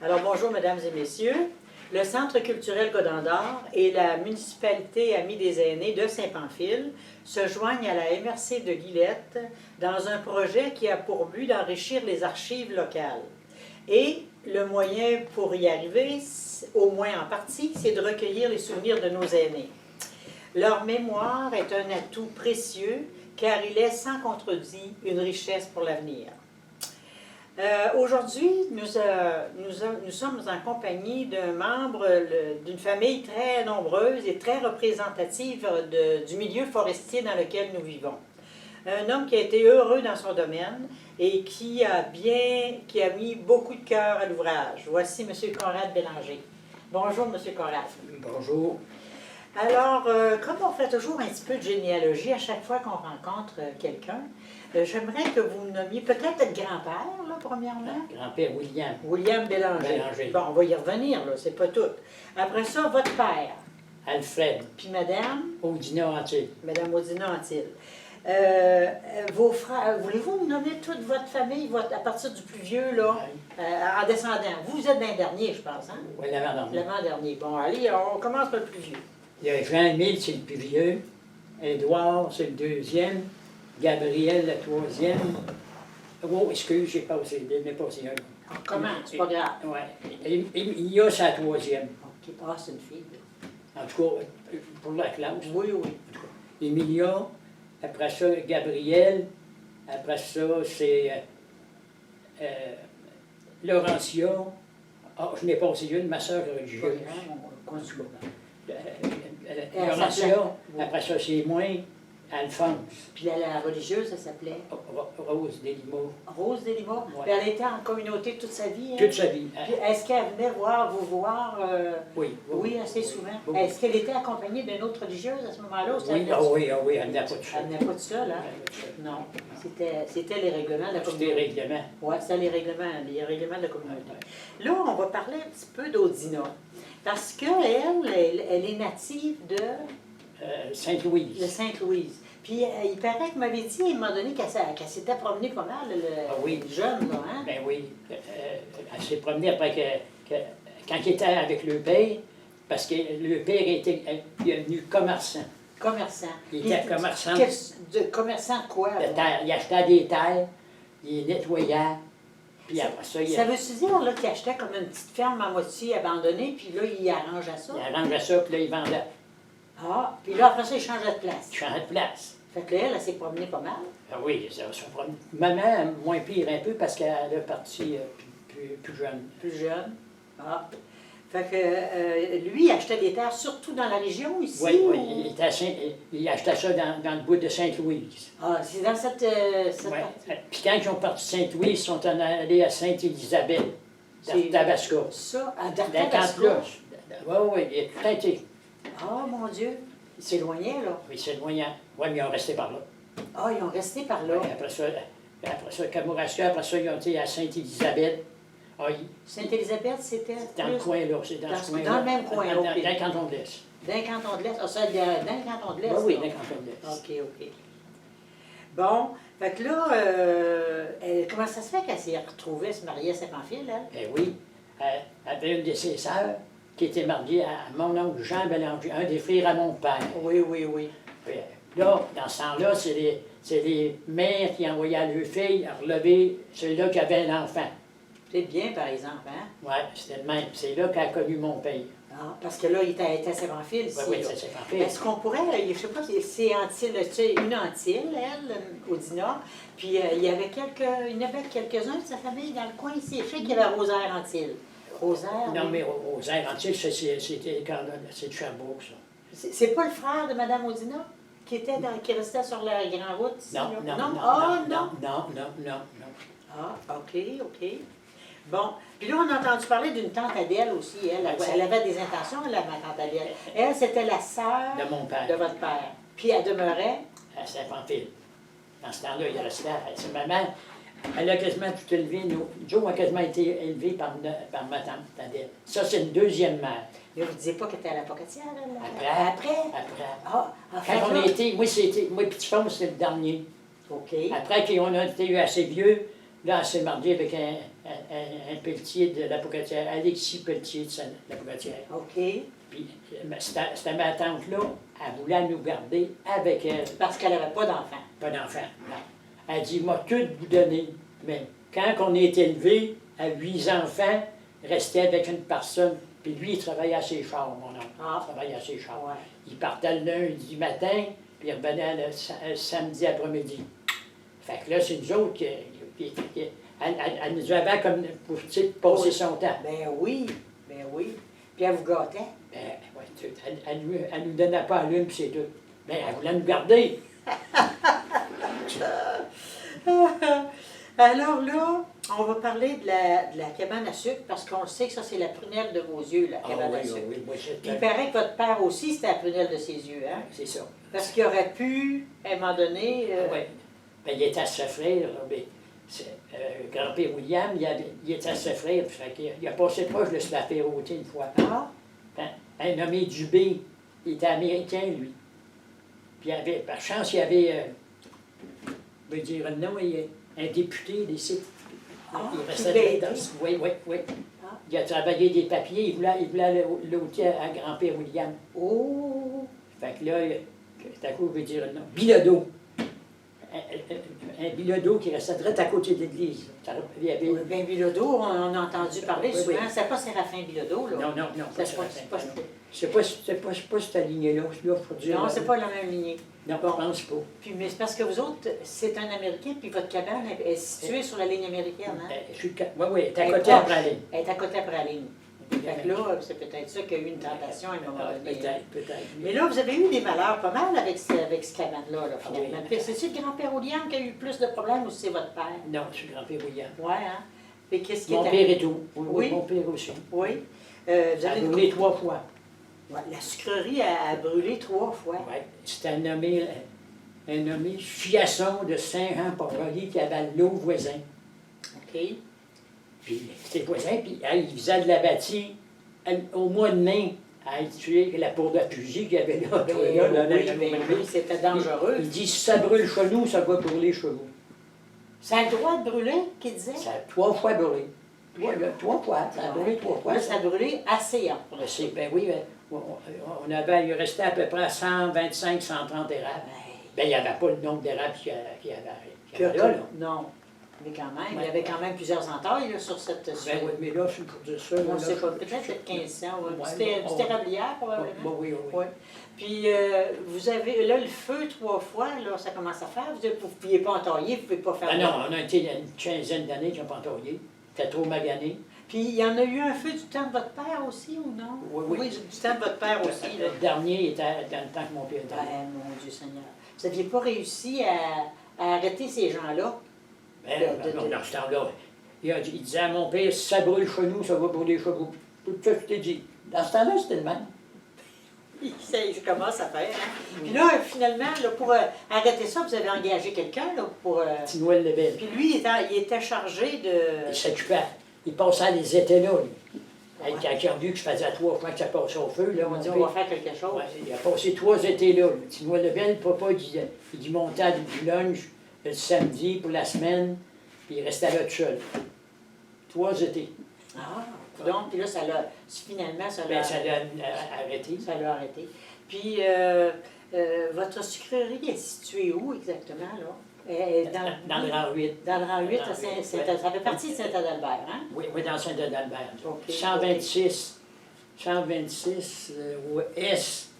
Alors, bonjour, mesdames et messieurs. Le Centre culturel Godendor et la municipalité Amis des aînés de Saint-Pamphile se joignent à la MRC de Guilette dans un projet qui a pour but d'enrichir les archives locales. Et le moyen pour y arriver, au moins en partie, c'est de recueillir les souvenirs de nos aînés. Leur mémoire est un atout précieux car il est sans contredit une richesse pour l'avenir. Aujourd'hui, nous sommes en compagnie d'un membre d'une famille très nombreuse et très représentative du milieu forestier dans lequel nous vivons. Un homme qui a été heureux dans son domaine et qui a mis beaucoup de cœur à l'ouvrage. Voici M. Conrad Bélanger. Bonjour, M. Conrad. Bonjour. Alors, comme on fait toujours un petit peu de généalogie à chaque fois qu'on rencontre quelqu'un, j'aimerais que vous nommiez peut-être votre grand-père, là, premièrement. Grand-père William. William Bélanger. Bon, on va y revenir, là, c'est pas tout. Après ça, votre père. Alfred. Puis madame. Audina Antille. Madame Audina Antille. Vos frères, voulez-vous me nommer toute votre famille, à partir du plus vieux, là, en descendant? Vous êtes d'un dernier, je pense, hein? Oui, l'avant-dernier. L'avant-dernier. Bon, allez, on commence par le plus vieux. Il y a Jean-Émile, c'est le plus vieux. Édouard, c'est le deuxième. Gabriel, le troisième. Oh, excuse, j'ai passé, je n'ai passé un. Comment? C'est pas grave. Oui. Il y a sa troisième. OK. Ah, c'est une fille, là. En tout cas, pour la classe. Oui, oui. En tout cas, Emilia, après ça, Gabriel. Après ça, c'est Laurentia. Ah, je n'ai passé une, ma soeur religieuse. Laurentia, après ça, c'est moi, Alphonse. Puis la religieuse, ça s'appelait? Rose Delima. Rose Delima? Ouais. Puis elle était en communauté toute sa vie? Hein? Toute sa vie. Puis est-ce qu'elle venait vous voir? Oui. Oui, assez souvent. Oui. Est-ce qu'elle était accompagnée d'une autre religieuse à ce moment-là? Oui, elle n'a pas de ça. Elle venait pas de ça, là? Non. C'était les règlements de la communauté. C'était les règlements. Oui, c'était les règlements de la communauté. Là, on va parler un petit peu d'Audina. Parce qu'elle est native de... Sainte-Louise. De Sainte-Louise. Puis il paraît que vous m'avez dit à un moment donné qu'elle s'était promenée pas mal, oui. jeune, là, hein? Ben oui. Elle s'est promenée après quand il était avec le père, parce que le père était devenu commerçant. Commerçant. Il était commerçant. Commerçant de quoi? De terre. Il achetait des terres, il nettoyait. Puis après ça, ça veut-tu dire là, qu'il achetait comme une petite ferme à moitié abandonnée, puis là, il arrangeait ça? Il arrangeait ça, puis là, il vendait. Ah, puis là, après ça, il changeait de place. Il changeait de place. Fait que là, elle s'est promenée pas mal. Ah oui, ça promenait. Maman, moins pire un peu, parce qu'elle est partie plus jeune. Plus jeune. Ah. Fait que lui, il achetait des terres surtout dans la région, ici? Oui, ou... il achetait ça dans le bout de Sainte-Louise. Ah, c'est dans cette partie. Puis quand ils ont parti de Sainte-Louise, ils sont allés à Sainte-Élisabeth, d'Arthabasca. Ça, à Darthabasca? Oui, il est tout été. Ah, mon Dieu! Ils s'éloignaient, là. Oui, c'est loin. Oui, mais ils ont resté par là. Ah, ils ont resté par là. Oui, après ça, Kamouraska, après ça, ils ont été à Sainte-Élisabeth. Ah, Sainte-Élisabeth, c'était dans le coin, là. C'est dans ce coin-là. Dans le même coin, Dans OK. le canton de l'Est. Dans le canton de l'Est? Ah, ça, dans le canton de l'Est? Oui, dans le canton de l'Est. OK. Bon, fait que là, comment ça se fait qu'elle s'est retrouvée, se marier à Saint-Pamphile, elle? Eh oui. Elle avait une de ses sœurs qui était mariée à mon oncle Jean Bélanger, un des frères à mon père. Oui. Là, dans ce temps-là, c'est les mères qui envoyaient leurs filles à relever celui-là qui avait un enfant. C'est bien, par exemple, hein? Oui, c'était le même. C'est là qu'elle a connu mon père. Ah, parce que là, il était à Saint-Pamphile ici. Oui, c'est Saint-Pamphile. Est-ce qu'on pourrait, je ne sais pas, c'est Antille, tu sais, une Antille, elle, Audina, puis il y avait quelques-uns de sa famille dans le coin ici. Je sais qu'il y avait Rosaire Antille. Rosaire? Non, mais Rosaire Antille, c'est de Sherbrooke, ça. C'est pas le frère de Mme Audina qui restait sur la grande route ici? Non. Ah, OK. Bon, puis là, on a entendu parler d'une tante Adèle aussi, elle avait des intentions, ma tante Adèle. Elle, c'était la sœur de mon père. De votre père. Puis elle demeurait? À Saint-Pamphile. Dans ce temps-là, il restait à maman. Elle a quasiment tout élevé. Joe a quasiment été élevé par ma tante Adèle. Ça, c'est une deuxième mère. Mais vous ne disiez pas qu'elle était à la Pocatière, elle? Après. Ah, quand on a été, moi, petit-femme, c'était le dernier. OK. Après qu'on a été assez vieux, Là, elle s'est mariée avec un Pelletier de la Pocatière, Alexis Pelletier de la Pocatière. OK. Puis, c'était ma tante-là, elle voulait nous garder avec elle. Parce qu'elle n'avait pas d'enfant. Pas d'enfant, non. Elle dit, m'a tout vous donner. Mais quand on est élevé à 8 enfants, restait avec une personne. Puis lui, il travaillait à ses chars, mon oncle. Ah. Il travaillait à ses chars. Ouais. Il partait le lundi matin, puis il revenait le samedi après-midi. Fait que là, c'est nous autres elle nous avait comme pour passer son temps. Ben oui, ben oui. Puis elle vous gâtait. Ouais, elle nous donnait pas à l'une, puis c'est tout. Mais elle voulait nous garder. Alors là, on va parler de la cabane à sucre, parce qu'on sait que ça, c'est la prunelle de vos yeux, la cabane à sucre. Oui, moi, Puis il paraît que votre père aussi, c'était la prunelle de ses yeux, hein? c'est ça. Parce qu'il aurait pu, à un moment donné... Oui. Ben, il était à ses frères. Grand-père William, il était à ses frères. Il a passé proche de se la faire ôter une fois. Ah, Un nommé Dubé, il était américain, lui. Puis par chance, il y avait, je veux dire, un député des sites. Ah, Il qui restait l'a aidé. Oui, oui, oui. Ah. Il a travaillé des papiers, il voulait l'ôter à grand-père William. oh, Fait que là, c'est à quoi je veux dire non. Bilodeau. Un Bilodeau qui restait direct à côté de l'église. Il y avait... ben Bilodeau, on a entendu parler Oui, souvent. oui. C'est pas Séraphin Bilodeau, là. Non, C'est c'est pas, pas cette lignée-là. non, c'est pas la même lignée. Non, je pense pas. Puis, mais c'est parce que vous autres, c'est un Américain, puis votre cabane est située sur la ligne américaine, hein? Oui, oui, elle est à Elle est côté proche. après la ligne. Elle est à côté après la ligne. Fait que là, c'est peut-être ça qu'il y a eu une tentation à un moment donné. Peut-être. Mais là, vous avez eu des malheurs pas mal avec ce cabane-là, là, finalement. Ah oui. Puis c'est-tu le grand-père William qui a eu plus de problèmes ou c'est votre père? Non, c'est grand-père William. Ouais, hein? Puis qu'est-ce qui Mon est père et tout. Oui. Mon père aussi. Oui. Vous Ça a avez brûlé 3 fois. Ouais, la sucrerie a brûlé 3 fois. Oui. C'était un nommé Fiasson de Saint-Jean-Port-Joli qui avait l'eau voisin. OK. Puis ses voisins, puis il faisait de la bâtie au mois de mai à tuer la poudre de fusil qu'il y avait là. Oui, c'était dangereux. Il dit si ça brûle chez nous, ça va brûler chez vous. Ça a le droit de brûler, qu'il disait? Ça a 3 fois brûlé. 3 fois, ça a brûlé 3 fois. Là, ça a brûlé assez, hein? Ben oui, il restait à peu près 125, 130 érables. Ben, il n'y avait pas le nombre d'érables qu'il y avait là. Non. Mais quand même, il y avait quand même plusieurs entailles là, sur cette Ben oui, mais là, c'est pour dire ça. on ne sait pas, peut-être 1500. C'était une érablière, probablement. Oui. Oui. Puis, vous avez, là, le feu 3 fois, là, ça commence à faire. Vous ne pouviez pas entailler, vous ne pouvez pas faire... Ah non, on a été il y a une quinzaine d'années qui n'ont pas entaillé. C'était trop magané. Puis, il y en a eu un feu du temps de votre père aussi, ou non? Oui. Du temps de votre père aussi, là. Le dernier était dans le temps que mon père était. Mon Dieu Seigneur. Vous n'aviez pas réussi à arrêter ces gens-là? Non, dans ce temps-là, il disait à mon père, si ça brûle chez nous, ça va brûler chez vous. Tout ça, je t'ai dit. Dans ce temps-là, c'était le même. Je commence à faire. Hein? Puis là, finalement, là, pour arrêter ça, vous avez engagé quelqu'un là, pour... Petit Noël Lebel. Puis lui, il était chargé de... Il s'occupait. Il passait les étés là, lui. Quand il a vu que je faisais 3 fois que ça passait au feu, là, On dit, on va faire quelque chose. Ouais, il a passé 3 étés là. Le petit Noël Lebel, papa, il montait du lunch le samedi pour la semaine, puis il restait là tout seul. 3 étés. Ah, donc, puis là, finalement, ça l'a arrêté. Ça l'a arrêté. Puis, votre sucrerie est située où exactement, là? Dans le rang 8. Dans le rang 8, ça fait partie de Saint-Adalbert, hein? Oui, dans Saint-Adalbert. Okay, 126 S,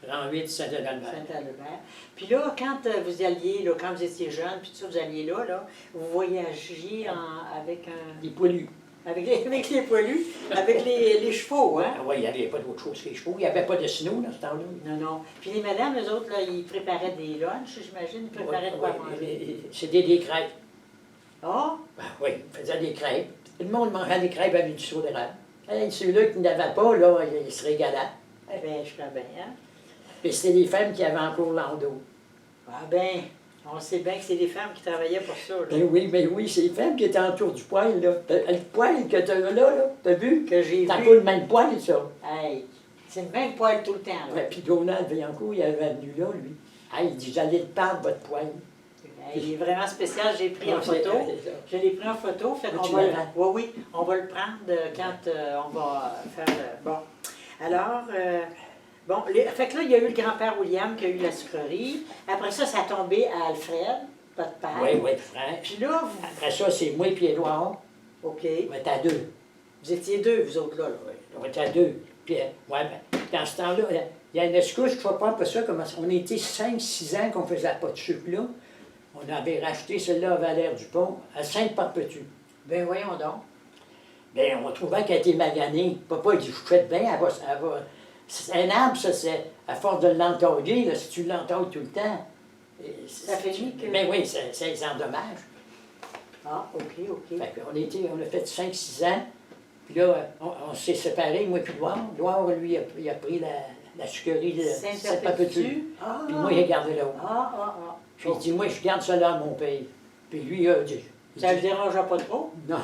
rang 8, Saint-Adalbert. Saint-Adalbert. Puis là, quand vous alliez, là, quand vous étiez jeune, puis tout ça, vous alliez là, vous voyagiez avec un... Les poilus. Avec les poilus, avec les chevaux, hein? Oui, il n'y avait pas d'autre chose que les chevaux. Il n'y avait pas de snow dans ce temps-là. Non. Puis les madames, eux autres, là, ils préparaient des lunchs, j'imagine. Ils préparaient de quoi manger. C'était des crêpes. Ah? Oui, ils faisaient des crêpes. Tout le monde mangeait des crêpes avec du sirop d'érable. Ceux-là qui n'avaient pas, là, ils se régalaient. Eh bien, je crois bien, hein? Puis c'était des femmes qui avaient encore l'endos. Ah ben, on sait bien que c'est des femmes qui travaillaient pour ça, là. Ben oui, c'est les femmes qui étaient autour du poêle, là. Le poêle que tu as là, t'as vu? Que j'ai vu. T'as pas le même poêle, ça. Hey, c'est le même poil tout le temps, là. Ouais, puis Donald Vaillancourt, il avait venu là, lui. Hey, il dit, j'allais le perdre, votre poêle. Il est vraiment spécial, j'ai pris en photo. Je l'ai pris en photo, fait qu'on va, oui, on va le prendre quand on va faire bon. Alors, bon, fait que là, il y a eu le grand-père William qui a eu la sucrerie. Après ça, ça a tombé à Alfred, votre père. Oui, frère. Puis là, vous... Après ça, c'est moi et Édouard. OK. On était à 2. Vous étiez 2, vous autres, là. Oui. On était à 2. Puis, dans ce temps-là, il y a une excuse, je ne vois pas ça, comment on était 5-6 ans qu'on faisait pas de sucre là. On avait racheté celle-là à Valère-du-Pont, à Sainte-Perpétue. Ben voyons donc. Bien, on trouvait qu'elle était maganée. Papa il dit, je fais bien, elle va... C'est un arbre, ça, c'est à force de l'entailler, là, si tu l'entailles tout le temps. Ça fait que... Ben oui, ça les endommage. Ah, OK. Fait on a fait 5-6 ans. Puis là, on s'est séparés, moi puis Loire. Loire, lui, il a pris la sucrerie de Sainte-Perpétue. Ah, puis moi, il a gardé là-haut. Puis il dit, moi, je garde cela à mon pays. Puis lui, il a dit... Ça ne le dérangea pas trop? Non.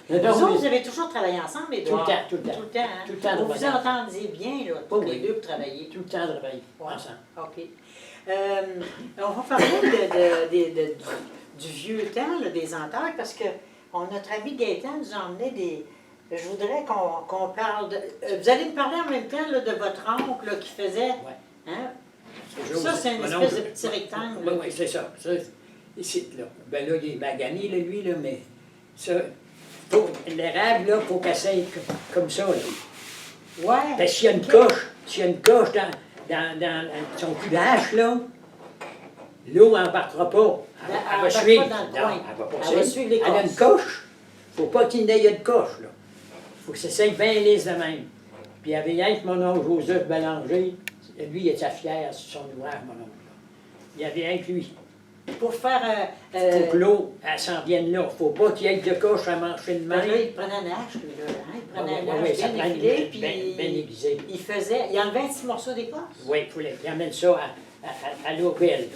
Vous autres, vous avez toujours travaillé ensemble, les tout le temps. Tout le temps, hein? Tout le temps. Vous vous entendiez bien, là, tous les deux, pour travailler. Tout le temps travailler ensemble. OK. On va parler du vieux temps, là, des entailles, parce que notre ami Gaëtan nous a emmené des... Je voudrais qu'on parle de... vous allez me parler en même temps là, de votre oncle là, qui faisait... Ouais. Hein? Ça, c'est une espèce de petit rectangle. Oui, c'est ça. Ici, là. Ben là, il est magané, là, lui, là, mais ça... L'érable, là, il faut qu'elle s'aille comme ça, là. Ouais. Parce qu'il y a une coche, dans son cul d'âche, là, l'eau n'embarquera pas. Elle va suivre. Elle va suivre les coches. Elle a une coche. Il ne faut pas qu'il y ait une coche, là. Il faut que ça s'aille bien lisse de même. Puis il y avait rien que mon oncle Joseph Bélanger, lui, il était fier sur son ouvrage, mon oncle. Il y avait rien que lui. Pour faire... Il faut que l'eau, elle s'en vienne là. Il ne faut pas qu'il y ait de coche à manger de main. Là, il prenait un hache, lui, là. Hein? Il prenait un hache bien effilé, puis bien aiguisé. Il enlevait un petit morceau d'écorce. Oui, il fallait qu'il amène ça à l'Aubel.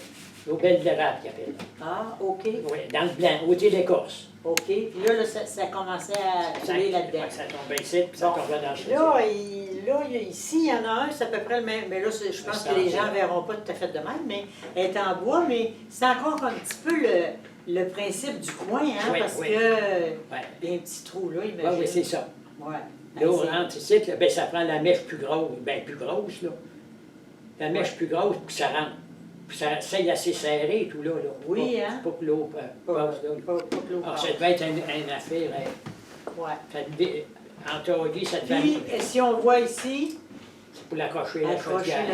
L'Aubel de l'érable, qu'il appelle. Ah, OK. Oui, dans le blanc, au côté d'écorce. OK. Puis là, ça commençait à couler là-dedans. Ça tombait ici, puis ça tombait dans le là, ici, il y en a un, c'est à peu près le même. Mais là, je pense que les gens ne verront pas tout à fait de même, mais elle est en bois, mais c'est encore un petit peu le principe du coin, hein, parce que il y a un petit trou là, imagine. Oui, c'est ça. Ouais. L'eau rentre ici, ben, ça prend la mèche plus grosse, ben plus grosse, là. La mèche plus grosse, puis ça rentre. Puis ça est assez serré et tout là. Oui, hein? Pas que l'eau passe là. Pas que l'eau passe. Ça devait être une affaire. Ouais. Entaillé, ça devait Puis, si on voit ici... C'est pour l'accrocher la chaudière.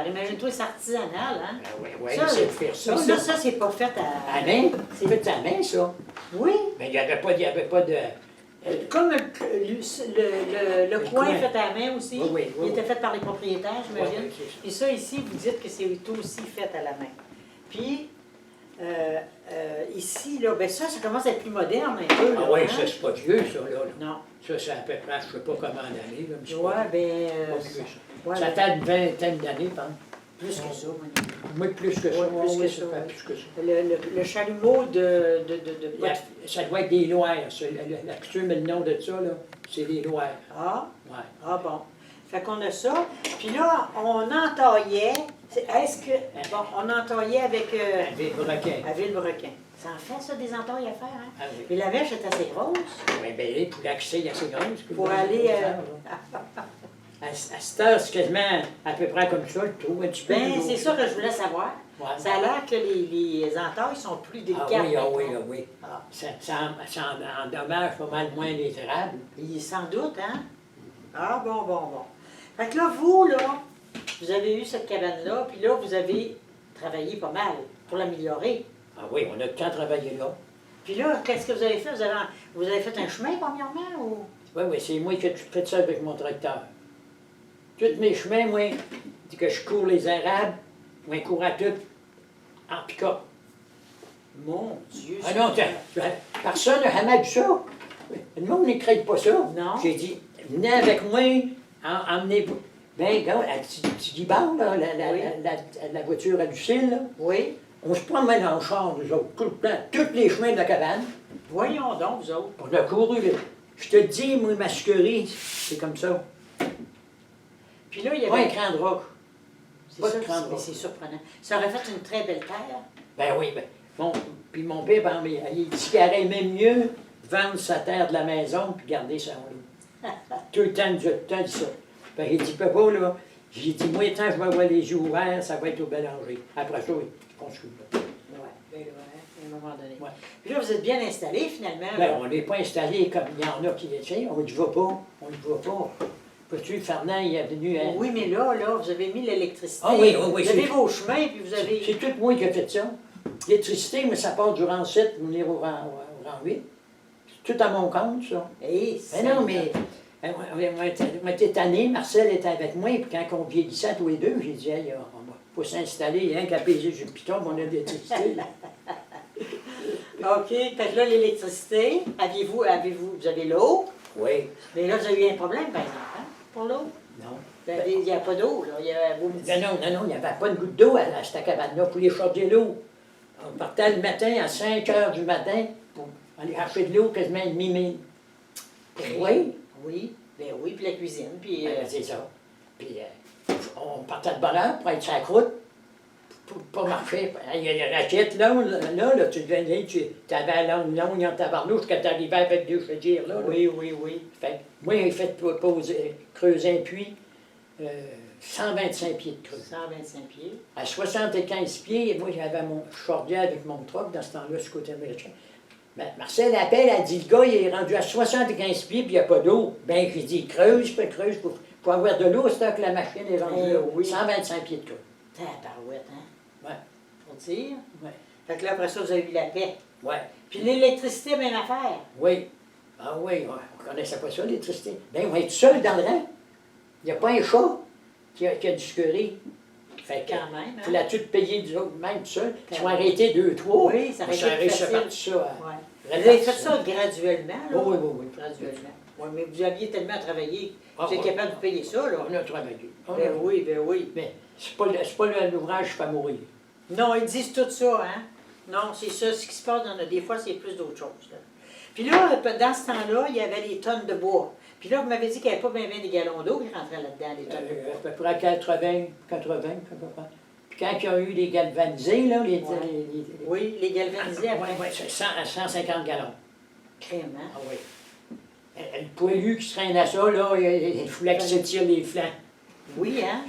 Imagine-toi, c'est artisanal, hein? Oui, c'est de faire ça. Ça, c'est pas fait à... À main? C'est fait à main, ça. Oui. Mais il n'y avait pas de... Comme le coin fait à la main aussi, il était fait par les propriétaires, j'imagine. Puis ça, ici, vous dites que c'est aussi fait à la main. Puis, ici, là, ben ça commence à être plus moderne un peu. Ah oui, ça, c'est pas vieux, ça, là. Non. Ça, c'est à peu près, je ne sais pas comment d'années, là. Oui, bien... ça fait une vingtaine d'années, par exemple. Plus que ça, moi. Plus que ça. Plus que ça. Le chalumeau de... Ça doit être des loirs. La couture met le nom de ça, là. C'est des loirs. Ah? Ouais. Ah bon. Fait qu'on a ça. Puis là, on entaillait. Est-ce que... Bon, on entaillait avec... À Villebrequin. À Villebrequin. Ça en fait, ça, des entailles à faire, hein? Ah oui. Mais la mèche est assez grosse. Oui, bien, pour l'accès, il y a assez grosse. Pour aller... À cette heure, c'est quasiment à peu près comme ça, le trou, un petit peu. Bien, c'est ça que je voulais savoir. Ouais. Ça a l'air que les entailles sont plus délicates. Oui. Ah. Ça endommage pas mal moins les érables. Sans doute, hein? Ah, bon. Fait que là, vous, là, vous avez eu cette cabane-là, puis là, vous avez travaillé pas mal pour l'améliorer. Ah oui, on a tout le temps travaillé là. Puis là, qu'est-ce que vous avez fait? Vous avez fait un chemin, premièrement, ou? Oui, c'est moi qui ai fait ça avec mon tracteur. Tous mes chemins, moi, que je cours les érables, moi, je cours à tout en pick-up. Mon Dieu! Ah non, personne n'a jamais vu ça. Le monde n'écrit pas ça. Non. J'ai dit, venez avec moi, emmenez-vous. Ben, gars, la petite guibard, là, la voiture à Lucille, là. Oui. On se promène en char, nous autres, tout le temps, tous les chemins de la cabane. Voyons donc, vous autres. On a couru, là. Je te dis, moi, ma sucrerie, c'est comme ça. Puis là, il y avait... Pas un cran de roche. C'est surprenant. Ça aurait fait une très belle terre. Ben oui, ben, Puis mon père, par exemple, il dit qu'il aurait même mieux vendre sa terre de la maison puis garder son loup. Tout le temps, il nous a tout le temps dit ça. Fait qu'il dit, papa, là, j'ai dit, moi, tant que je vais avoir les yeux ouverts, ça va être au bélanger. Après ça, je construis là. Oui, ben, ouais, à un moment donné. Ouais. Puis là, vous êtes bien installé, finalement. Ben, là. on n'est pas installé comme il y en a qui le disent, on ne va pas, on ne va pas. Peux-tu, Fernand, il est venu... Oui, mais là, vous avez mis l'électricité. Ah oui, oui, oui. Vous avez vos chemins, puis vous avez... C'est tout moi qui ai fait ça. L'électricité, mais ça part du rang 7 pour venir au rang 8. C'est tout à mon compte, ça. Eh, Mais non, mais on était tannés, Marcel était avec moi, puis quand on vieillissait tous les deux, j'ai dit, hey, faut s'installer, hein, qu'à payer sur le piton, on a de l'électricité. OK, fait que là, l'électricité, vous avez l'eau, Oui. mais là, vous avez eu un problème, par exemple, hein, pour l'eau? Non. Il n'y a pas d'eau, là. Il y a vos Ben non, il n'y avait pas une goutte d'eau à cette cabane-là pour les charger l'eau. On partait le matin à 5 heures du matin pour aller chercher de l'eau quasiment une demi-mille. Oui. Oui, ben oui, puis la cuisine, puis... Ben, c'est ça. Puis on partait de bonne heure pour être sur la croûte, pour pas marcher. Il y a des raquettes là, tu venais, tu avais la langue longue en tabarnouche quand tu arrivais avec deux chaudières là. Oui, oui, oui. Fait que moi, j'ai fait creuser un puits, 125 pieds de creux. 125 pieds. À 75 pieds, moi j'avais mon chaudière avec mon truck dans ce temps-là, ce côté américain. Ben, Marcel appelle, elle dit, le gars, il est rendu à 75 pieds, puis il n'y a pas d'eau. Ben, j'ai dit, creuse pour avoir de l'eau, c'est que la machine est rendue là. Oui. 125 pieds de creux. Tabarouette, hein? Ouais. Pour dire. Ouais. Fait que là, après ça, vous avez eu la paix. Ouais. Puis l'électricité, même affaire. Oui. Ah oui, ouais. On ne connaissait pas ça, l'électricité. Ben, on va être seul dans le rang. Il n'y a pas un chat qui a du scurry. Fait que, Quand même, hein? faut là-dessus te payer du autres, même tout seul. Ils sont arrêtés 2, 3. Oui, ça aurait été ça facile. parti ça. Ouais. Vous avez fait ça graduellement, là? Oui, oui, oui. Graduellement. Oui, mais vous aviez tellement travaillé, Ah, vous êtes ouais. capable de payer ça, là. On a travaillé. Ben oui, ben oui. Mais c'est pas l'ouvrage qui fait mourir. Non, ils disent tout ça, hein? Non, c'est ça, ce qui se passe des fois, c'est plus d'autres choses, là. Puis là, dans ce temps-là, il y avait les tonnes de bois. Puis là, vous m'avez dit qu'il n'y avait pas bien des gallons d'eau qui rentraient là-dedans, les tonnes de bois. À peu près 80, à peu près. Puis quand il y a eu les galvanisés, là, Oui, les galvanisés après. Oui, c'est 150 gallons. Crème, hein? Ah oui. Le poilu qui se traîne à ça, là, il fallait qu'il s'étire les flancs. Oui, hein?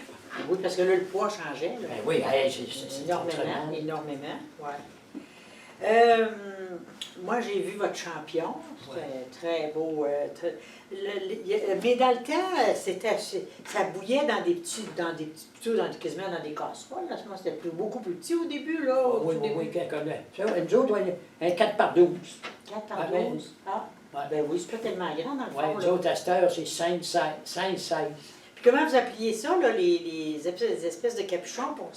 Oui, parce que là, le poids changeait, là. Ben oui, c'est Énormément, énormément, ouais. Moi, j'ai vu votre champion. C'était très beau. Mais dans le temps, ça bouillait quasiment dans des casseroles. Là. C'était beaucoup plus petit au début, là. Ah oui, oui, comme ça. Nous autres, un 4 par 12. 4 par Ah, ben, 12. Ah, ouais. ben oui, c'est pas tellement grand dans le Oui, fond. nous Là. autres, à cette heure, c'est 5, 16. Puis comment vous appeliez ça, là, les espèces de capuchons pour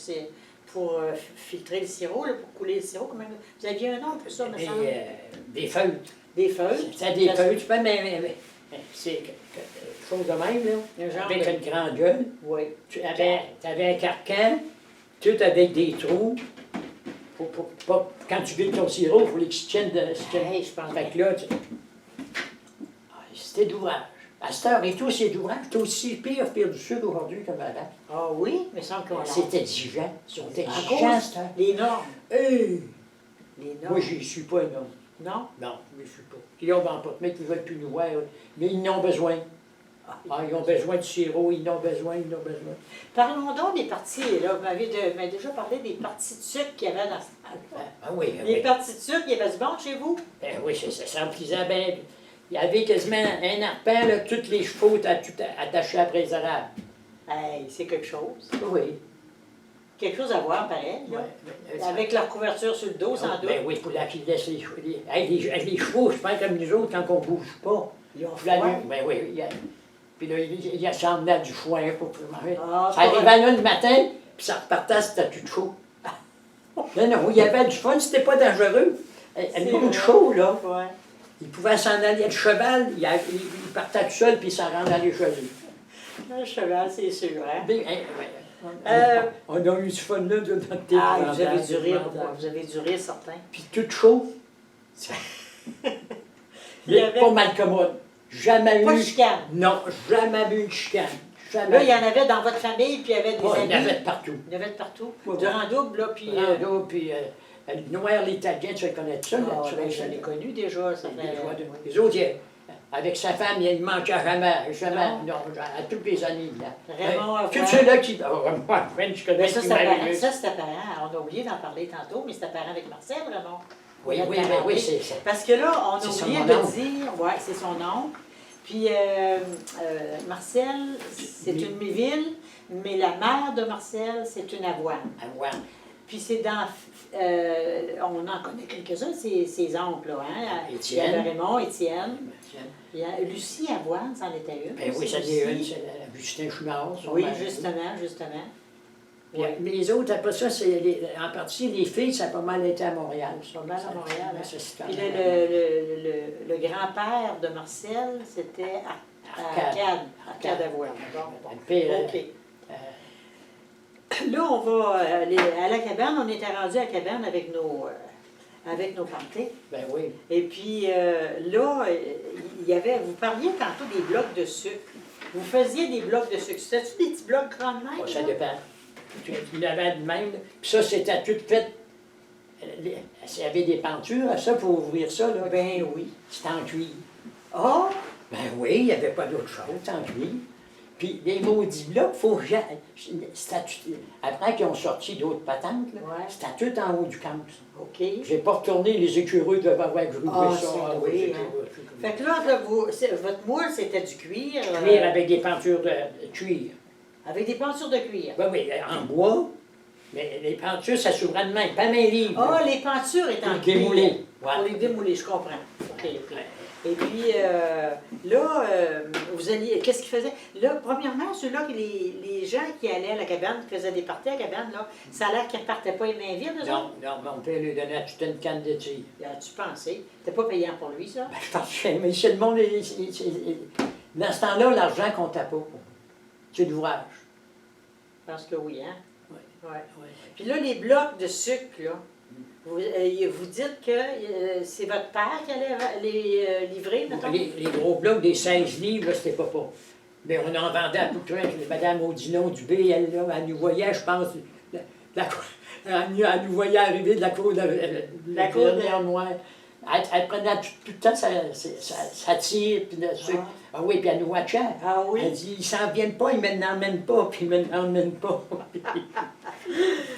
filtrer le sirop, là, pour couler le sirop? Comment... Vous aviez un nom pour ça, me semble? Des feuilles. Des feuilles? C'est des feuilles, tu peux, mais c'est chose de même, là. Un genre Avec de... une grande gueule. Oui. Tu avais un carcan, tout avec des trous. Quand tu vides ton sirop, il faut que tu tiennes de. Hey, je pense Fait que là, c'était d'ouvrage. À cette heure et tout, c'est d'ouvrage. C'est aussi pire du Sud aujourd'hui comme avant. Ah oui, mais sans qu'on C'était exigeant. C'était À exigeant, cause cette heure. des normes. Hey! Les normes. Moi, je ne suis pas, non. Non? Non, je ne suis pas. Ils ont pas, mais ils ne veulent plus nous voir. Mais ils en ont besoin. Ils ont besoin de sirop, ils en ont besoin. Parlons donc des parties, là. Vous m'avez déjà parlé des parties de sucre qu'il y avait dans ce temps-là. Ah oui, Les oui. parties de sucre, il y avait du bon chez vous? Ben oui, ça s'emplissait bien. Il y avait quasiment un arpent, là, tous les chevaux attachés après les arabes. Hey, c'est quelque chose. Oui. Quelque chose à voir, pareil, là. Ouais, Avec leur couverture sur le dos, sans doute. Ben oui, pour la qu'ils laissent les chevaux. Les chevaux, je pense comme nous autres, quand on ne bouge pas. Ils ont La froid. nuit, ben oui, puis là, il y a ça emmenait du foin pour manger. Ah, Ça arrivait là le matin, puis ça repartait, c'était tout chaud. Non, il y avait du fun, c'était pas dangereux. Le monde chaud, là, Ouais. il pouvait s'en aller de cheval, il partait tout seul, puis il s'en rendait aller chez lui. Un cheval, c'est sûr, hein? On a eu du fun là, dans tes Ah, vous avez du rire, vous avez du rire, certain. Puis tout chaud. Il y avait- Pas mal commode. Jamais Pas eu. de chicane. Non, jamais eu de chicane. Jamais. Là, il y en avait dans votre famille, puis il y avait des Oh, il amis. y en avait de partout. Il y en avait de partout. Ouais, Durant double, là, puis... Brando, puis Noël l'Italien, tu le connais ça? Ah, là, ben, je l'ai connu déjà. Ça fait... Les autres, avec sa femme, il ne manquait jamais, non, à toutes les années. Là. Raymond Tous ceux-là qui. Raymond French, je connais Ben, ça, qui c'était apparent. On a oublié d'en parler tantôt, mais c'était apparent avec Marcel, Raymond. Oui, c'est ça. Parce que là, on a C'est oublié son de oncle. dire, ouais, c'est son oncle. Puis Marcel, c'est une ville, mais la mère de Marcel, c'est une avoine. Avoine. Puis c'est dans, on en connaît quelques-uns, ses oncles, là, hein? Étienne. Il y avait Raymond, Étienne. Il y a Lucie Avoine, c'en était une. Ben oui, ça aussi. en est une, c'est Augustin Chouinard. son Oui, mari. justement. Puis, mais les autres, après ça, en partie, les filles, ça a pas mal été à Montréal. Pas mal à Montréal. Hein? Ça, Puis le grand-père de Marcel, c'était Arcade Avoine. Bon. Le père, OK. Là, on va aller à la cabane. On était rendu à la cabane avec nos parties. ben oui. Et puis là, il y avait, vous parliez tantôt des blocs de sucre. Vous faisiez des blocs de sucre. C'était-tu des petits blocs grands de même? Ça là? dépend. Tu l'avais de même. Puis ça, c'était tout fait. Il y avait des pentures à ça pour ouvrir ça. Là. Ben oui. C'était en cuir. Ah! Ben oui, il n'y avait pas d'autre chose, c'était en cuir. Puis les maudits blocs, faut jamais. Après qu'ils ont sorti d'autres patentes, là, Ouais. c'était tout en haut du camp. Ça. OK. J'ai pas retourné, les écureuils devaient avoir joué Ah, ça. c'est oui, oui, j'ai hein. joué. Fait que là, votre moule, c'était du cuir. Cuir avec des pentures de cuir. Avec des pentures de cuir. Oui, oui, en bois, mais les pentures, ça s'ouvrait de même, pas mes livres. Ah, les pentures étaient en Pour cuir. démouler. Ouais. Pour les démouler, je comprends. OK, OK. Ouais. Et puis, là, vous alliez... Qu'est-ce qu'ils faisaient? Là, premièrement, ceux-là, les gens qui allaient à la cabane, qui faisaient des parties à la cabane, là, ça a l'air qu'ils ne repartaient pas les mains vides, eux autres? Non, mon père lui donnait toute une canne de tir. As-tu pensé? C'était pas payant pour lui, ça? Ben, je pense que mais c'est le monde. Dans ce temps-là, l'argent comptait pas. C'est l'ouvrage. Je pense que oui, hein? Oui. Ouais. Oui. Puis là, les blocs de sucre, là, vous dites que c'est votre père qui allait les livrer, mettons? Les gros blocs des 16 livres, là, c'était pas. Mais on en vendait à tout près. Madame Audinon Dubé, elle, là, elle nous voyait, je pense, elle nous voyait arriver de la cour de la cour de- dernière noire. Elle prenait tout le temps ça tire, puis le sucre. Ah oui, puis elle nous watchait. Ah oui? Elle dit, ils s'en viennent pas, ils me n'emmènent pas, puis ils me n'emmènent pas.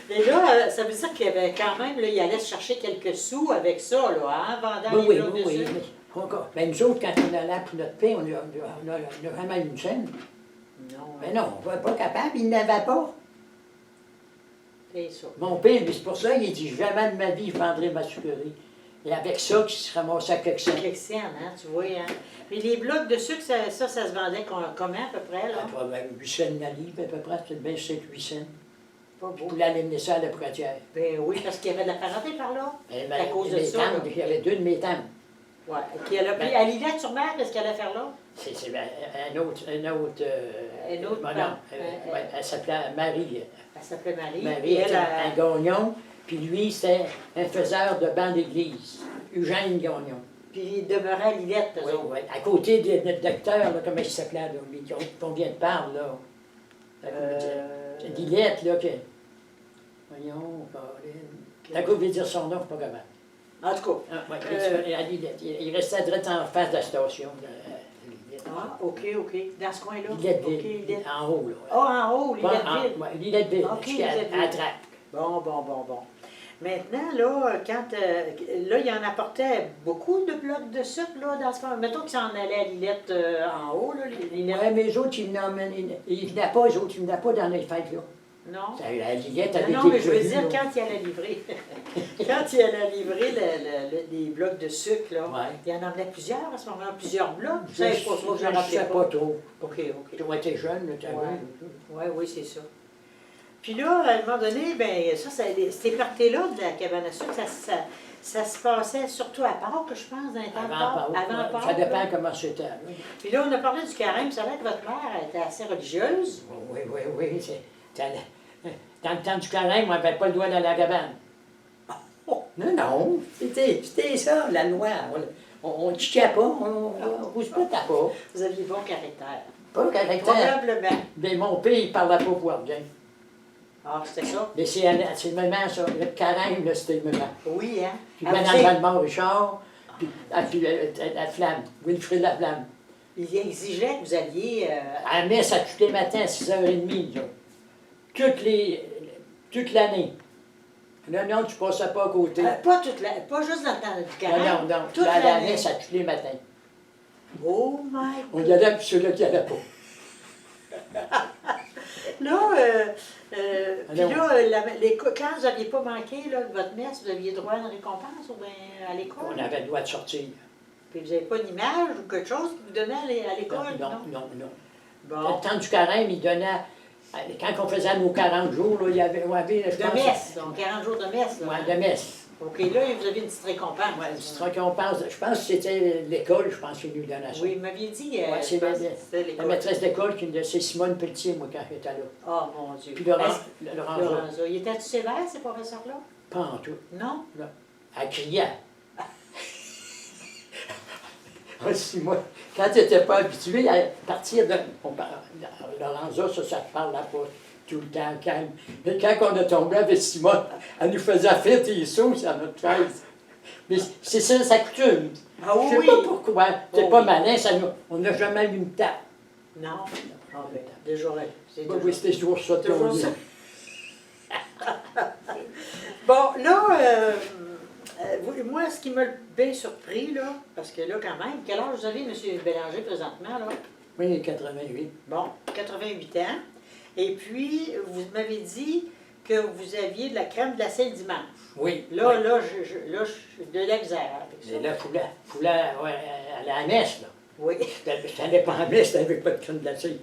Et là, ça veut dire qu'il y avait quand même, là, il allait se chercher quelques sous avec ça, là, hein, vendant les blocs de sucre. Mais encore. Ben, nous autres, quand on allait pour notre pain, on a vraiment une chaîne. Non, Mais non, on ne va pas capable, il n'avait pas. c'est ça. Mon père, lui, c'est pour ça, il dit, jamais de ma vie, je vendrai ma sucrerie. Et avec ça, qui se ramassait à quelque chose. Quelques cents, hein, tu vois, hein. Puis les blocs de sucre, ça se vendait comment, à peu près, là? À 8 cents la livre, à peu près, c'était bien 7-8 cents. Pas beau. Pour l'amener ça à la pratière. Ben oui, parce qu'il y avait de la parenté par là. Et À cause de mes ça, tantes, là. il y avait 2 de mes tantes. Ouais. Puis elle a pris à Lillette-sur-Mer, qu'est-ce qu'elle allait faire là? C'est un autre Un autre mon nom. femme. Ouais, elle s'appelait Marie. Elle s'appelait Marie. Marie Puis était elle, un gagnon, puis lui, c'était un faiseur de banc d'église. Eugène Gagnon. puis il demeurait à Lillette, eux Oui, autres. oui. À côté de notre docteur, là, comment il s'appelait, là, mais qu'on vient de parler, là. C'est Lillette, là, que... Voyons, Caroline. D'accord, je vais dire son nom, je suis pas capable. En tout cas. Ah, ouais, à Lillette. Il restait direct en face de la station. Lillette. Ah, OK. Dans ce coin-là. Lilletteville. OK, Lillette. En haut, là. Ah, en haut, Lilletteville. Oui, Lilletteville. OK, Jusqu'à Lilletteville. la trappe. Bon. Maintenant, là, quand là, il en apportait beaucoup de blocs de sucre, là, dans ce moment. Mettons qu'ils s'en allaient à Lillette en haut, là, Lillette. Oui, mais les autres, ils venaient pas, les autres, ils venaient pas dans les fêtes, là. Non? La Lillette avait Non, mais été je veux prévue, dire, là. quand il allait livrer, quand il allait livrer les blocs de sucre, là, Ouais. il y en emmenait plusieurs à ce moment-là, plusieurs blocs. Je savais pas trop, je me ne rappelais sais pas trop. OK. Tu été jeune, là, tu as Ouais. Oui, c'est ça. Puis là, à un moment donné, ben ces parties-là de la cabane à sucre, ça se passait surtout à Pâques, je pense, dans les temps de Pâques. Avant Pâques. Ça dépend là. comment c'était. Oui, Puis là, on a parlé du carême, ça a l'air que votre mère était assez religieuse. oui. Dans le temps du carême, on n'avait pas le droit d'aller à la cabane. Non, c'était ça, la loi. On ne tiquait pas, on ne se battait pas. Vous aviez bon caractère. Pas le caractère. Probablement. Mais mon père, il ne parlait pas pour bien. Ah, c'était ça? Mais c'est le moment, ça. Le carême, là, c'était le moment. Oui, hein? Puis Ah, Madame vous savez, Valmont Richard, puis la Flamme, Wilfrid Laflamme. il exigeait que vous alliez... À la messe à tous les matins à 6h30, là. Toute l'année. Là, non, tu ne passais pas à côté. pas juste dans le temps du Non, carême. non, non. Tu toute vas à la l'année. messe à tous les matins. Oh my On God! y allait, puis ceux-là qui n'allaient pas. Là, puis Alors, là, quand vous n'aviez pas manqué là, de votre messe, vous aviez droit à une récompense ou bien à l'école? on avait le droit de sortir. Puis vous n'avez pas une image ou quelque chose qui vous donnait à l'école? Non, non, non. Bon. Le temps du carême, il donnait... Quand on faisait nos 40 jours, là, on avait... je De pense, messe, donc 40 jours de messe. Là. Ouais, de messe. OK, là, vous avez une petite récompense. Ouais, c'est ça qu'on pense. Je pense que c'était l'école, je pense, qui nous donnait ça. Oui, vous m'aviez dit, Ouais, c'est je pense la- que c'était La l'école. maîtresse d'école, c'est Simone Pelletier, moi, quand j'étais là. Oh mon Dieu. Puis Laurent Est-ce- Lorenzo. Il était-tu sévère, ces professeurs-là? pas en tout. Non? Là. Elle criait. Ah, si, moi, quand tu n'étais pas habitué à partir de... Lorenzo, ça te parle là pas tout le temps calme. Mais quand on a tombé avec Simone, elle nous faisait faire des sauts sur notre chaise. Mais c'est ça, sa coutume. Ah Je sais oui? pas pourquoi. C'est Oh pas oui. malin, on n'a jamais eu une tape. Non? Ah ben, déjà, c'est Oui, toujours- oui, c'était toujours ça. toujours qu'on dit. ça. Bon, là, moi, ce qui m'a bien surpris, là, parce que là, quand même, quel âge vous avez, M. Bélanger, présentement, là? Oui, 88. Bon, 88 ans. Et puis, vous m'avez dit que vous aviez de la crème glacée le dimanche. Oui. Là, oui. là, je suis de l'exergue avec ça. Mais là, il fallait aller à la messe, là. Oui. Je n'allais pas en messe, t'avais pas de crème glacée.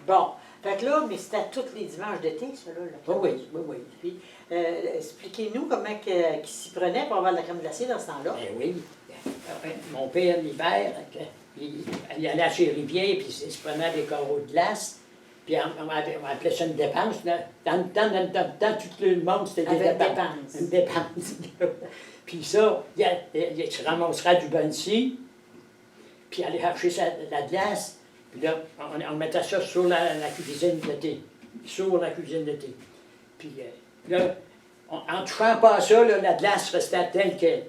Bon. Fait que là, mais c'était tous les dimanches d'été, ça, là. Oui, oui, oui, oui. Puis, expliquez-nous comment qu'ils s'y prenaient pour avoir de la crème glacée dans ce temps-là. Ben oui. Mon père, l'hiver, il allait chez Rivière, puis il se prenait des carreaux de glace. Puis on appelait ça une dépense. Là. Dans le temps, tout le monde, c'était des Avec dépenses. dépense. Une dépense. Puis ça, tu ramasseras du Buncy, puis aller chercher la glace. Puis là, on mettait ça sur la cuisine de thé. Sur la cuisine de thé. Puis là, en touchant pas à ça, là, la glace restait telle qu'elle.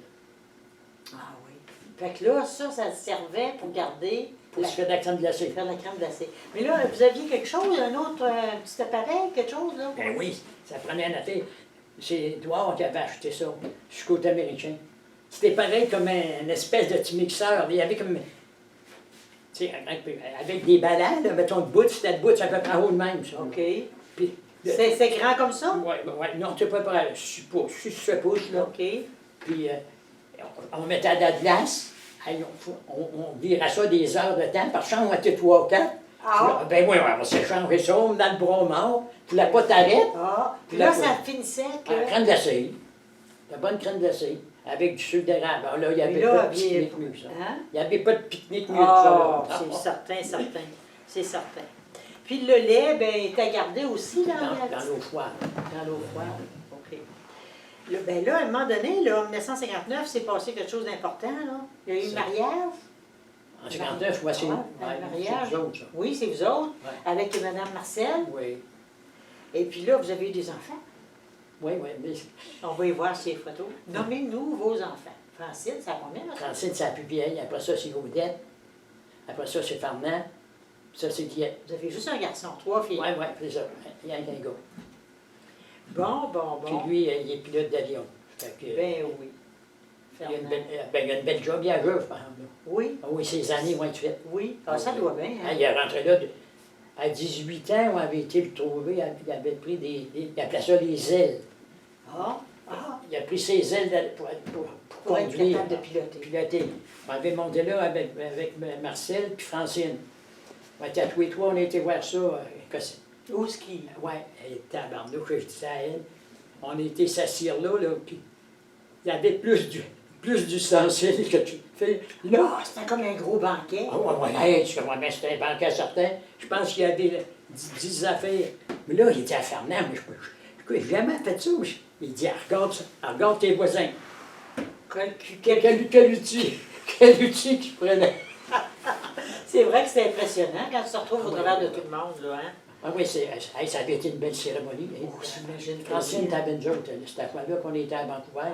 Ah oui. Fait que là, ça servait pour garder... Pour se faire de la crème glacée. Faire de la crème glacée. Mais là, vous aviez quelque chose, un autre petit appareil, quelque chose, là? Ben oui, ça prenait un affaire. C'est Edouard qui avait acheté ça, du côté américain. C'était pareil comme une espèce de petit mixeur. Il y avait comme. Tu sais, avec des ballons, là, mettons, de bout, c'était de bout, ça peut prendre haut de même, ça. OK. Puis, C'est grand comme ça? ouais, non, tu peux pas 6 pouces, 6 pouces, là. OK. Puis, on mettait de la glace, on virait ça des heures de temps, par chambre, on était 3 ou 4. Ah. Ben oui, on va s'échanger ça, on dans le bras mort, puis la pote arrête. Ah. Puis La là, poêle. ça finissait que... La crème glacée, la bonne crème glacée, avec du sucre d'érable. Alors là, il n'y avait Mais pas là, de pique-nique mieux que ça. Hein? Il n'y avait pas de pique-nique mieux que Ah, ça. c'est certain, certain. C'est certain. Puis le lait, ben, était gardé aussi dans Dans l'eau froide. Dans l'eau froide. OK. Là, ben là, à un moment donné, là, en 1959, c'est passé quelque chose d'important, là. Il y a eu le Ça. mariage. En 59, moi, c'est Ouais, ouais, un mariage. c'est vous autres, ça. Oui, c'est vous autres, Ouais. avec Mme Marcel. Oui, Et puis là, vous avez eu des enfants. oui, mais On va y voir ces photos. Nommez-nous vos enfants. Francine, ça va bien, là? Francine, c'est la plus vieille. Après ça, c'est Odette. Après ça, c'est Fernand. Puis ça, c'est Diette. Vous avez juste un garçon, 3 filles. Oui, oui, c'est ça. Il y a un gars. Bon. Puis lui, il est pilote d'avion. Fait que, Ben oui. il a une Fernand. il a une belle job, il a un jeu, par exemple. Oui, Ah oui, ses années vont être faites. oui. Ah, ça doit bien, Ah, hein? il est rentré là, à 18 ans, on avait été le trouver, il avait pris il appelait ça les ailes. Ah, Il a pris ses ailes pour pour être conduire, capable de piloter. piloter. On avait monté là avec Marcel puis Francine. On était à tous les trois, on a été voir ça. Au ski. Ouais, elle était à Barnouche, je dis ça à elle. On a été s'assire là, puis il y avait plus d'ustensiles que tu fais. Là, Ah, c'était comme un gros banquet. ah ouais, hey, c'était un banquet certain. Je pense qu'il y avait 10 affaires. Mais là, il était à Fernand, mais je n'ai jamais fait ça. Il dit, regarde tes voisins. Quel outil qu'il prenait. C'est vrai que c'est impressionnant quand tu te retrouves au travers de tout le monde, là, hein? Ah oui, ça avait été une belle cérémonie. Oh, j'imagine. L'ancienne était nous autres, cette fois-là qu'on était à Vancouver.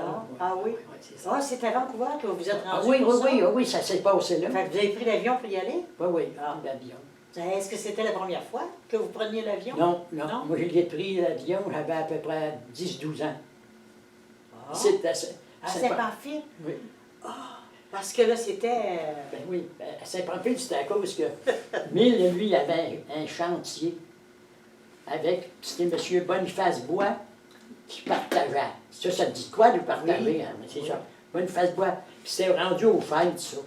Oui? Ouais, c'est ça. Ah, c'est à Vancouver que vous êtes rendu Oui, pour oui, ça? oui, oui, ça s'est passé là. Fait que vous avez pris l'avion pour y aller? Oui, oui, Ah. l'avion. Est-ce que c'était la première fois que vous preniez l'avion? Non, non, Non? moi, je l'ai pris l'avion, j'avais à peu près 10-12 ans. Ah. C'était À Saint-Pamphile? Oui. Parce que là, c'était... Ben oui, à Saint-Pamphile, c'était à cause que Mille, lui, avait un chantier avec, c'était M. Boniface Bois qui partageait. Ça te dit quoi de partager? Oui. Hein? C'est Oui. ça. Boniface Bois. Puis c'était rendu aux fêtes, ça.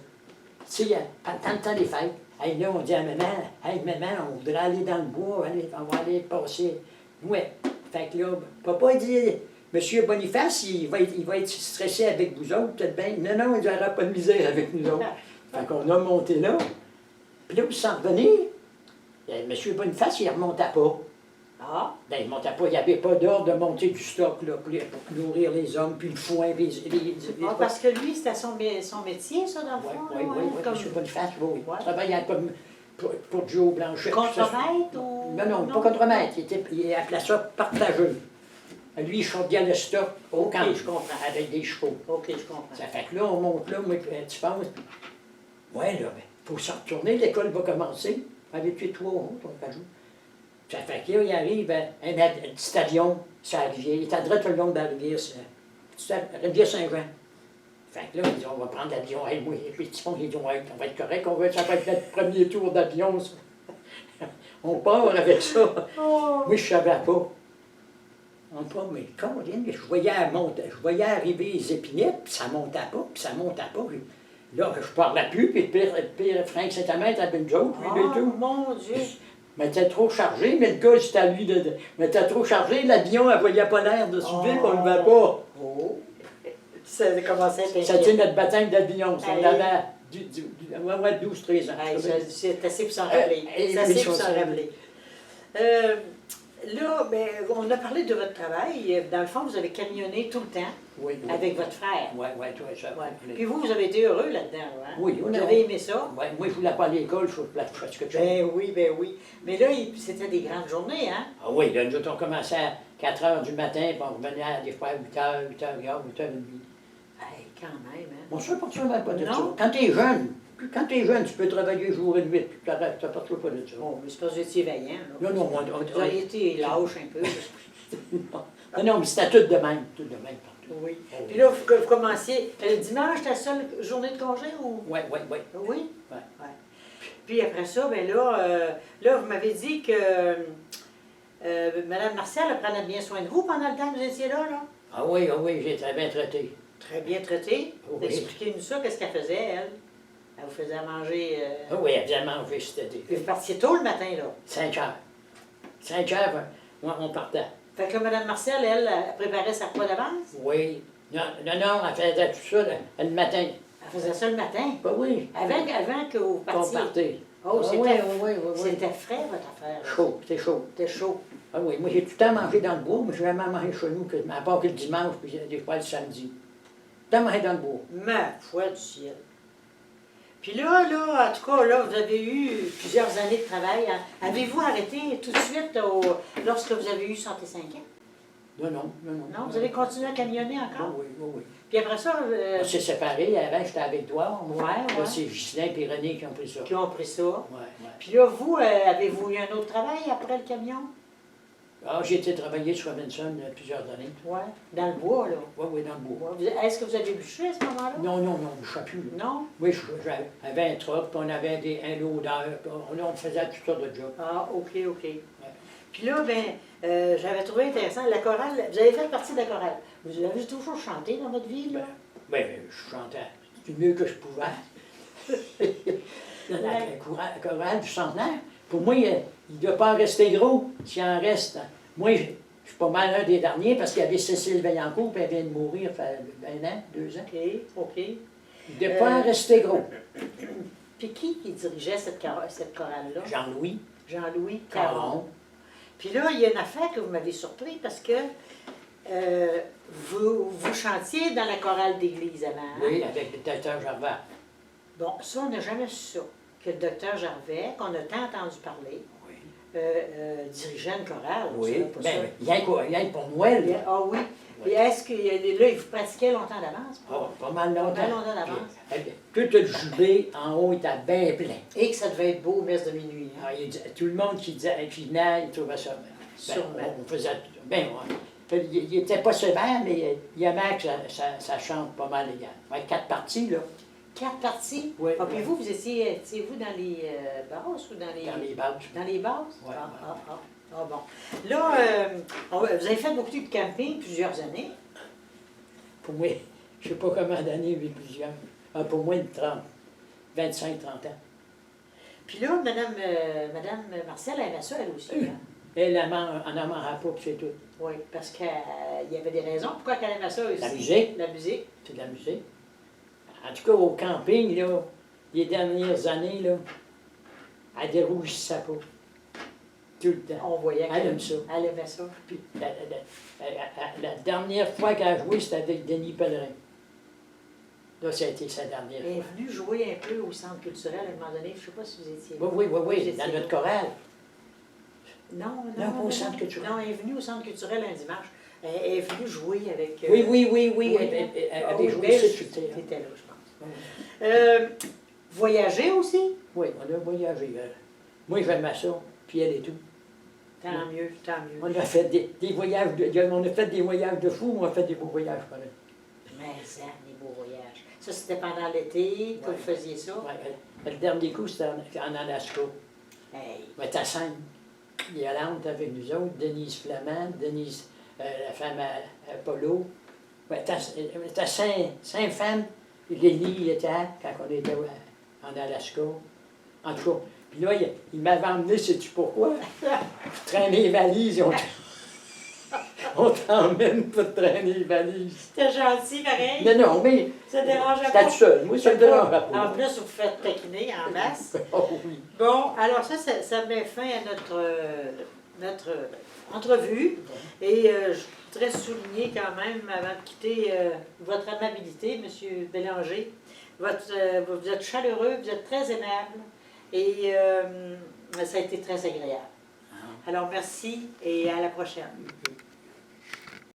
Tu sais, pendant le temps des fêtes, hey, là, on dit à maman, hey, maman, on voudrait aller dans le bois, on va aller passer. Ouais. Fait que là, papa dit, Monsieur Boniface, il va être stressé avec vous autres, peut-être bien. Non, non, il n'aura pas de misère avec nous autres. Fait qu'on a monté là. Puis là, vous s'en revenez, Monsieur Boniface, il ne remontait pas. Ah, Ben, il ne montait pas, il n'y avait pas d'ordre de monter du stock là, pour nourrir les hommes, puis le foin, parce que lui, c'était son métier, ça, dans le fond? Oui, là, oui, hein, oui, comme... M. Boniface, oui. Ouais. Il travaillait comme pour Joe Blanchet. Contre-maître ou... Non, pas contre-maître, il appelait ça partageux. Lui, il chaudiait le stock au camp, je comprends. avec des chevaux. OK, je comprends. Ça fait que là, on monte là, moi, tu penses, ouais, là, ben, faut se retourner, l'école va commencer. Avec 3 jours, 4 jours. Ça fait que là, il arrive un petit avion sur la rivière. Il est à droite le long de la rivière, rivière Saint-Jean. Fait que là, il dit, on va prendre l'avion. Hey, moi, les petits fonds, ils disent, ouais, on va être correct, ça va être notre premier tour d'avion, ça. On part avec ça. Oh. Moi, je savais pas. On part, mais Caroline, je voyais arriver les épinets, puis ça montait pas, puis ça montait pas. Là, je parlais plus, puis le Frank Saint-Amand avait une joke, lui, Oh, tout. mon Dieu! Mais t'es trop chargé, mais le gars, c'était à lui de. Mais t'es trop chargé, l'avion, elle voyait pas l'air de subir, on ne va pas. Oh! Ça a commencé à être C'était notre baptême d'avion, ça. On Hey. avait 12-13 ans. Hey, c'est assez pour s'en rappeler. Hey, C'est assez oui, pour ça, s'en ça. rappeler. Là, ben, on a parlé de votre travail. Dans le fond, vous avez camionné tout le temps Oui, oui. avec votre frère. Oui, oui, toi, ça. Ouais. Puis vous avez été heureux là-dedans, hein? Oui, Vous avez aimé ça? Ouais, moi, je voulais pas aller à l'école, je faisais ce que tu veux. Ben oui. Mais là, c'était des grandes journées, hein? Ah oui, là, nous autres, on commençait à 4 h du matin, puis on revenait à des fois à 8 h, 8 h, 8 h30. Hey, quand même, hein? Bon, ça, pas de Non. ça. Quand t'es jeune, tu peux travailler jour et nuit, tu n'apportes pas de ça. Bon, mais c'est parce que vous étiez vaillant, là. Non, Vous auriez été lâche un peu. non, mais c'était tout de même partout. Oui. Oh, Puis là, vous commenciez. Le dimanche, ta seule journée de congé ou? Oui. Oui? Ouais. Puis après ça, ben là, vous m'avez dit que Mme Martial elle prenait bien soin de vous pendant le temps que vous étiez là, là? Ah oui, j'ai très bien traité. Très bien traité. Oui. Expliquez-nous ça, qu'est-ce qu'elle faisait, elle? Elle vous faisait manger... Ah oui, elle vient manger, c'était Puis vous partiez tôt le matin, là. 5 h. 5 h, on partait. Fait que là, Mme Martial, elle préparait sa repas d'avance? Oui. Non, elle faisait tout ça le matin. Elle faisait ça le matin? Ben oui. Avant que vous On partiez? partait. Oh, Ah c'était oui. c'était frais, votre affaire. là. Chaud, c'était chaud. C'était chaud. Ah oui, moi j'ai tout le temps mangé dans le bois, mais j'ai jamais mangé chez nous, à part que le dimanche, puis des fois le samedi. Tout le temps mangé dans le bois. Ma foi du ciel. Puis là, en tout cas, là, vous avez eu plusieurs années de travail. Avez-vous arrêté tout de suite lorsque vous avez eu 65 ans? Non. Non? Vous avez continué à camionner encore? Oui. Puis après ça, On s'est séparés, avant j'étais avec toi. Ouais. Là, c'est Ghislain et René qui ont pris ça. qui ont pris ça. Ouais. Puis là, vous, avez-vous eu un autre travail après le camion? Ah, j'ai été travailler sur Robinson plusieurs années. Oui. Dans le bois, là? Oui, dans le bois. Ouais. Est-ce que vous avez bûché à ce moment-là? Non, je ne sais plus. Là. Non? Oui, j'avais un truck, puis on avait un loader, puis on faisait toutes sortes de jobs. Ah, OK. Puis là, j'avais trouvé intéressant, la chorale, vous avez fait partie de la chorale. Vous avez toujours chanté dans votre vie, là? Ben, je chantais du mieux que je pouvais. La chorale du centenaire, pour moi, il ne doit pas en rester gros. S'il en reste, moi, je suis pas mal un des derniers parce qu'il y avait Cécile Vaillancourt, puis elle vient de mourir, ça fait 1 an, 2 ans. OK. Il ne doit pas en rester gros. Puis qui dirigeait cette chorale-là? Jean-Louis Jean-Louis Caron. Caron. Puis là, il y a une affaire que vous m'avez surpris parce que vous chantiez dans la chorale d'église avant. Hein? Oui, avec le docteur Gervais. Bon, ça, on n'a jamais su ça. Que le docteur Gervais, qu'on a tant entendu parler, Oui. dirigeait une chorale. Oui, ça, pour ça. rien que pour Noël. Ah oui. Oui. Et est-ce que là, il vous pratiquait longtemps d'avance? Pas mal longtemps. Pas longtemps d'avance. Tout le jubilé en haut était bien plein. Et que ça devait être beau, messe de minuit. Hein? Ah, tout le monde qui venait, il trouvait ça. Sûrement. On faisait. Il n'était pas sévère, mais il aimait que ça chante pas mal égal. 4 parties, là. 4 parties? Oui. Ah, puis vous étiez-vous dans les basses ou dans les... Dans les badges. Dans les basses? Ouais, Ah bon. Là, vous avez fait beaucoup de camping plusieurs années. Pour moi, je ne sais pas combien d'années, mais plusieurs. Pour moi, 25-30 ans. Puis là, Madame Marcel aimait ça, elle aussi. Hein? Elle en aimera pas, puis c'est tout. Oui, parce qu'il y avait des raisons pourquoi elle aimait ça aussi. La musique. La musique. C'est de la musique. En tout cas, au camping, là, les dernières années, là, elle dérougissait pas. Tout le temps. On voyait Elle aime ça. Elle aimait ça. Puis, la dernière fois qu'elle a joué, c'était avec Denis Pellerin. Là, ça a été sa dernière Elle est fois. venue jouer un peu au centre culturel à un moment donné. Je ne sais pas si vous étiez. Oui, Vous étiez dans là. notre chorale. Non, Non, pas au centre culturel. Non, elle est venue au centre culturel un dimanche. Elle est venue jouer avec. Oui, elle avait joué ben, ici, tu étais là. T'étais là, je pense. Voyager aussi? Oui, on a voyagé. Moi, j'aimais ça, puis elle et tout. Tant mieux, tant mieux. On a fait des voyages, on a fait des voyages de fous, on a fait des beaux voyages, pareil. Mais ça, des beaux voyages. Ça, c'était pendant l'été que Ouais. vous faisiez ça? Le dernier coup, c'était en Alaska. Hey. Mais ta scène, Yolande avec nous autres, Denise Flamand, Denise, la femme à Polo. T'as 5 femmes. Lélie était quand on était en Alaska. En tout cas, puis là, il m'avait emmené, sais-tu pourquoi? Pour traîner les valises. On t'emmène pour traîner les valises. C'était gentil, pareil. Non, mais Ça dérangeait j'étais pas. tout seul. Moi, ça me dérangeait En pas. plus, vous faites taquiner en masse. Oh oui. Bon, alors ça met fin à notre entrevue. Et je voudrais souligner quand même, avant de quitter, votre amabilité, M. Bélanger. Vous êtes chaleureux, vous êtes très aimable. Et ça a été très agréable. Alors, merci et à la prochaine.